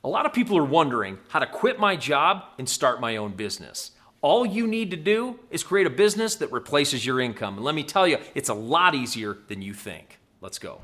A lot of people are wondering how to quit my job and start my own business. All you need to do is create a business that replaces your income. And let me tell you, it's a lot easier than you think. Let's go.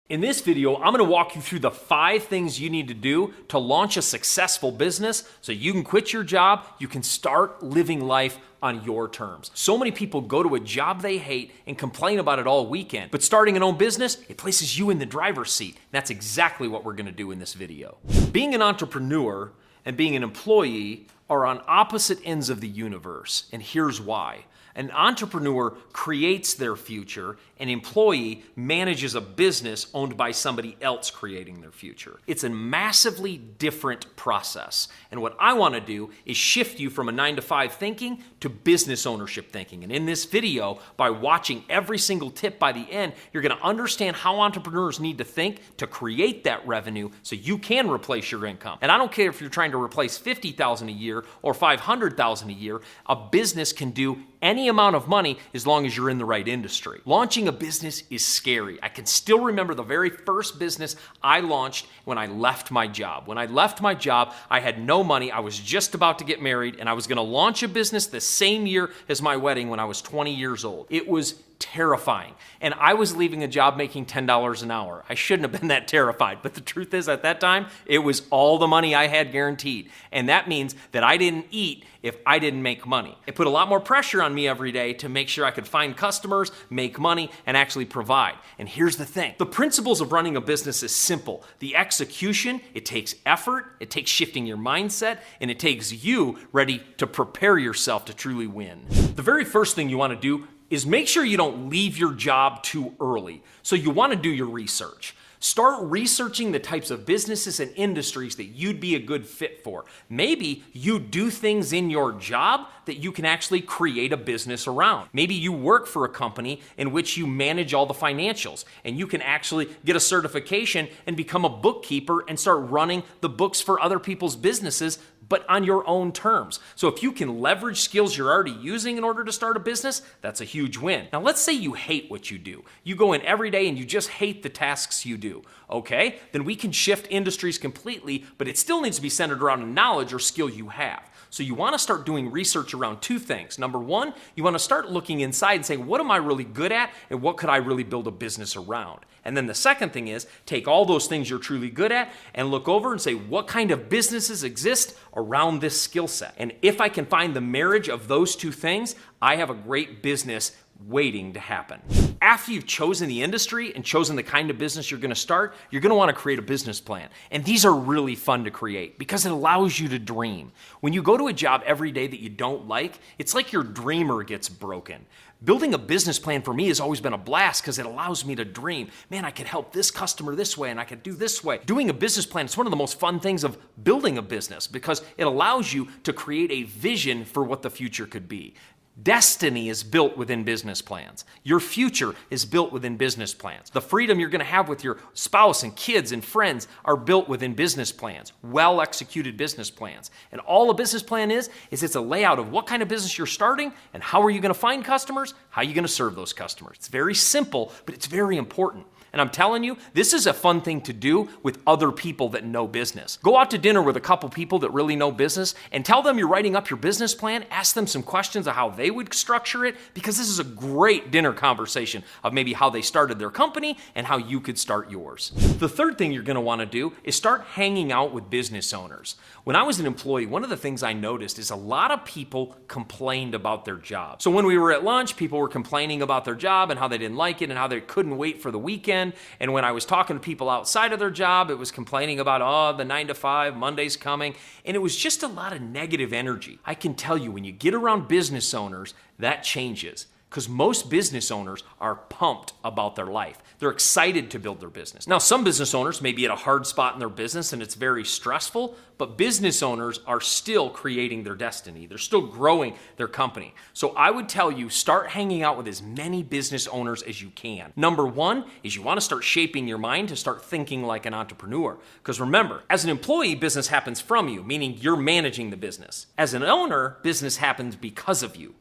In this video, I'm going to walk you through the 5 things you need to do to launch a successful business so you can quit your job, you can start living life on your terms. So many people go to a job they hate and complain about it all weekend, but starting an own business, it places you in the driver's seat. That's exactly what we're going to do in this video. Being an entrepreneur and being an employee are on opposite ends of the universe, and here's why. An entrepreneur creates their future. An employee manages a business owned by somebody else creating their future. It's a massively different process. And what I want to do is shift you from a 9-to-5 thinking to business ownership thinking. And in this video, by watching every single tip by the end, you're going to understand how entrepreneurs need to think to create that revenue so you can replace your income. And I don't care if you're trying to replace $50,000 a year or $500,000 a year, a business can do any amount of money as long as you're in the right industry. Launching a business is scary. I can still remember the very first business I launched when I left my job. When I left my job, I had no money. I was just about to get married, and I was going to launch a business the same year as my wedding when I was 20 years old. It was terrifying. And I was leaving a job making $10 an hour. I shouldn't have been that terrified, but the truth is at that time, it was all the money I had guaranteed. And that means that I didn't eat if I didn't make money. It put a lot more pressure on me every day to make sure I could find customers, make money, and actually provide. And here's the thing. The principles of running a business is simple. The execution, it takes effort, it takes shifting your mindset, and it takes you ready to prepare yourself to truly win. The very first thing you want to do is make sure you don't leave your job too early. So you want to do your research. Start researching the types of businesses and industries that you'd be a good fit for. Maybe you do things in your job that you can actually create a business around. Maybe you work for a company in which you manage all the financials, and you can actually get a certification and become a bookkeeper and start running the books for other people's businesses, but on your own terms. So if you can leverage skills you're already using in order to start a business, that's a huge win. Now let's say you hate what you do. You go in every day and you just hate the tasks you do. Okay, then we can shift industries completely, but it still needs to be centered around a knowledge or skill you have. So you want to start doing research around 2 things. Number 1, you want to start looking inside and saying, what am I really good at and what could I really build a business around? And then the second thing is take all those things you're truly good at and look over and say, what kind of businesses exist around this skill set? And if I can find the marriage of those 2 things, I have a great business waiting to happen. After you've chosen the industry and chosen the kind of business you're going to start, you're going to want to create a business plan. And these are really fun to create because it allows you to dream. When you go to a job every day that you don't like, it's like your dreamer gets broken. Building a business plan for me has always been a blast because it allows me to dream. Man, I could help this customer this way and I could do this way. Doing a business plan is one of the most fun things of building a business because it allows you to create a vision for what the future could be. Destiny is built within business plans. Your future is built within business plans. The freedom you're going to have with your spouse and kids and friends are built within business plans, well-executed business plans. And all a business plan is it's a layout of what kind of business you're starting and how are you going to find customers, how are you going to serve those customers. It's very simple, but it's very important. And I'm telling you, this is a fun thing to do with other people that know business. Go out to dinner with a couple people that really know business and tell them you're writing up your business plan. Ask them some questions of how they would structure it, because this is a great dinner conversation of maybe how they started their company and how you could start yours. The third thing you're going to want to do is start hanging out with business owners. When I was an employee, one of the things I noticed is a lot of people complained about their job. So when we were at lunch, people were complaining about their job and how they didn't like it and how they couldn't wait for the weekend. And when I was talking to people outside of their job, it was complaining about, oh, the 9-to-5, Monday's coming. And it was just a lot of negative energy. I can tell you, when you get around business owners, that changes. Because most business owners are pumped about their life. They're excited to build their business. Now, some business owners may be at a hard spot in their business and it's very stressful, but business owners are still creating their destiny. They're still growing their company. So I would tell you, start hanging out with as many business owners as you can. Number 1 is you want to start shaping your mind to start thinking like an entrepreneur. Because remember, as an employee, business happens from you, meaning you're managing the business. As an owner, business happens because of you.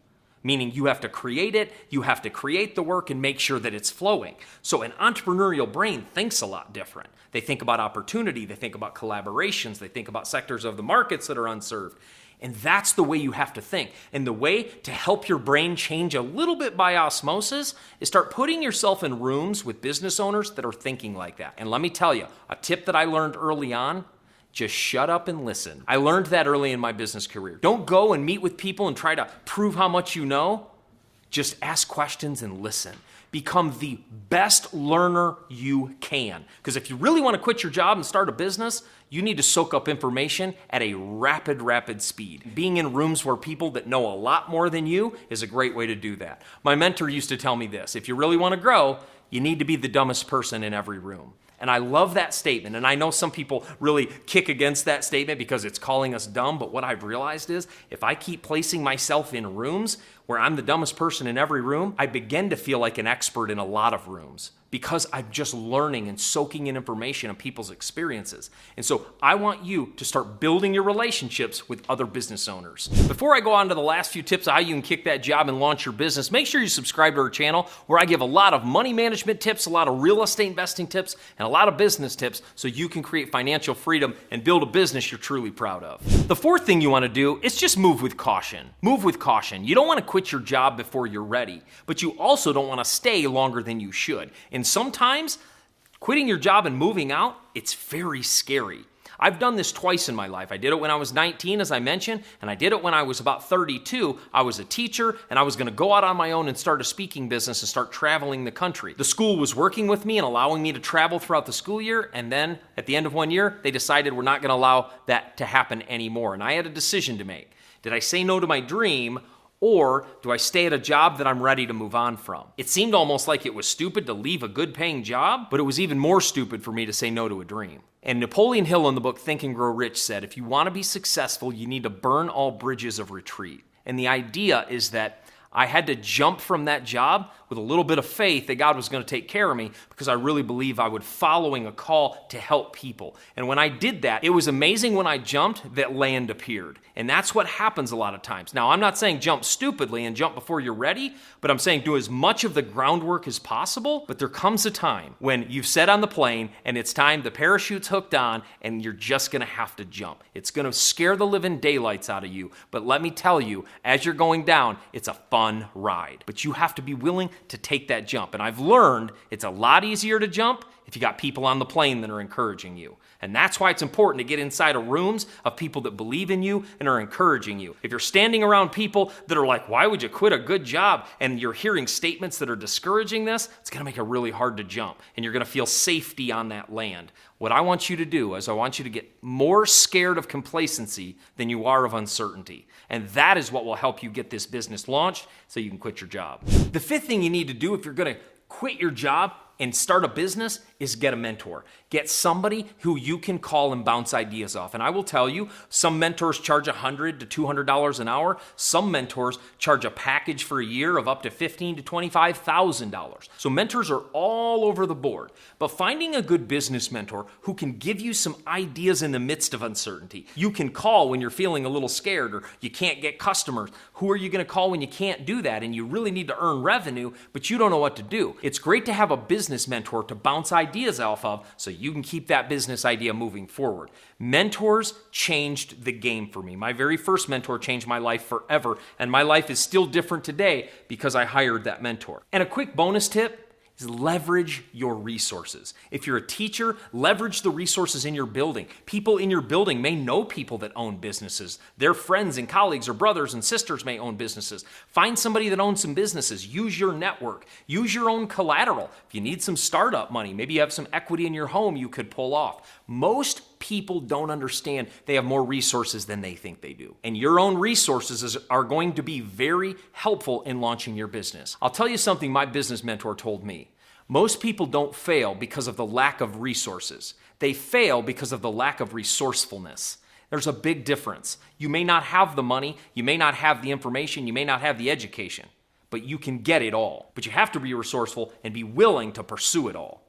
meaning you have to create it, you have to create the work and make sure that it's flowing. So an entrepreneurial brain thinks a lot different. They think about opportunity, they think about collaborations, they think about sectors of the markets that are unserved. And that's the way you have to think. And the way to help your brain change a little bit by osmosis is start putting yourself in rooms with business owners that are thinking like that. And let me tell you, a tip that I learned early on, just shut up and listen. I learned that early in my business career. Don't go and meet with people and try to prove how much you know. Just ask questions and listen. Become the best learner you can. Because if you really want to quit your job and start a business, you need to soak up information at a rapid speed. Being in rooms where people that know a lot more than you is a great way to do that. My mentor used to tell me this: if you really want to grow, you need to be the dumbest person in every room. And I love that statement. And I know some people really kick against that statement because it's calling us dumb. But what I've realized is if I keep placing myself in rooms where I'm the dumbest person in every room, I begin to feel like an expert in a lot of rooms because I'm just learning and soaking in information on people's experiences. And so I want you to start building your relationships with other business owners. Before I go on to the last few tips of how you can kick that job and launch your business, make sure you subscribe to our channel where I give a lot of money management tips, a lot of real estate investing tips, and a lot of business tips so you can create financial freedom and build a business you're truly proud of. The fourth thing you want to do is just move with caution. Move with caution. You don't want to quit your job before you're ready, but you also don't want to stay longer than you should. And sometimes quitting your job and moving out, it's very scary. I've done this twice in my life. I did it when I was 19, as I mentioned, and I did it when I was about 32. I was a teacher, and I was going to go out on my own and start a speaking business and start traveling the country. The school was working with me and allowing me to travel throughout the school year, and then at the end of 1 year, they decided we're not going to allow that to happen anymore, and I had a decision to make. Did I say no to my dream, or do I stay at a job that I'm ready to move on from? It seemed almost like it was stupid to leave a good paying job, but it was even more stupid for me to say no to a dream. And Napoleon Hill in the book Think and Grow Rich said, if you want to be successful, you need to burn all bridges of retreat. And the idea is that I had to jump from that job with a little bit of faith that God was going to take care of me because I really believe I would following a call to help people. And when I did that, it was amazing when I jumped that land appeared. And that's what happens a lot of times. Now, I'm not saying jump stupidly and jump before you're ready, but I'm saying do as much of the groundwork as possible. But there comes a time when you've set on the plane and it's time, the parachute's hooked on, and you're just going to have to jump. It's going to scare the living daylights out of you. But let me tell you, as you're going down, it's a fun ride. But you have to be willing to take that jump. And I've learned it's a lot easier to jump if you got people on the plane that are encouraging you. And that's why it's important to get inside of rooms of people that believe in you and are encouraging you. If you're standing around people that are like, why would you quit a good job? And you're hearing statements that are discouraging this, it's going to make it really hard to jump. And you're going to feel safety on that land. What I want you to do is I want you to get more scared of complacency than you are of uncertainty. And that is what will help you get this business launched so you can quit your job. The fifth thing you need to do if you're going to quit your job and start a business is get a mentor. Get somebody who you can call and bounce ideas off. And I will tell you, some mentors charge $100 to $200 an hour. Some mentors charge a package for a year of up to $15,000 to $25,000. So mentors are all over the board. But finding a good business mentor who can give you some ideas in the midst of uncertainty. You can call when you're feeling a little scared or you can't get customers. Who are you going to call when you can't do that and you really need to earn revenue, but you don't know what to do? It's great to have a business mentor to bounce ideas off of so you can keep that business idea moving forward. Mentors changed the game for me. My very first mentor changed my life forever, and my life is still different today because I hired that mentor. And a quick bonus tip is leverage your resources. If you're a teacher, leverage the resources in your building. People in your building may know people that own businesses. Their friends and colleagues or brothers and sisters may own businesses. Find somebody that owns some businesses. Use your network. Use your own collateral. If you need some startup money, maybe you have some equity in your home you could pull off. Most people don't understand they have more resources than they think they do. And your own resources are going to be very helpful in launching your business. I'll tell you something my business mentor told me. Most people don't fail because of the lack of resources. They fail because of the lack of resourcefulness. There's a big difference. You may not have the money, you may not have the information, you may not have the education, but you can get it all. But you have to be resourceful and be willing to pursue it all.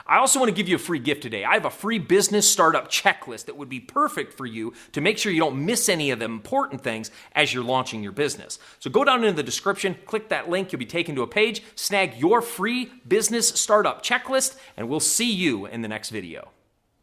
I also want to give you a free gift today. I have a free business startup checklist that would be perfect for you to make sure you don't miss any of the important things as you're launching your business. So go down into the description, click that link, you'll be taken to a page, snag your free business startup checklist, and we'll see you in the next video.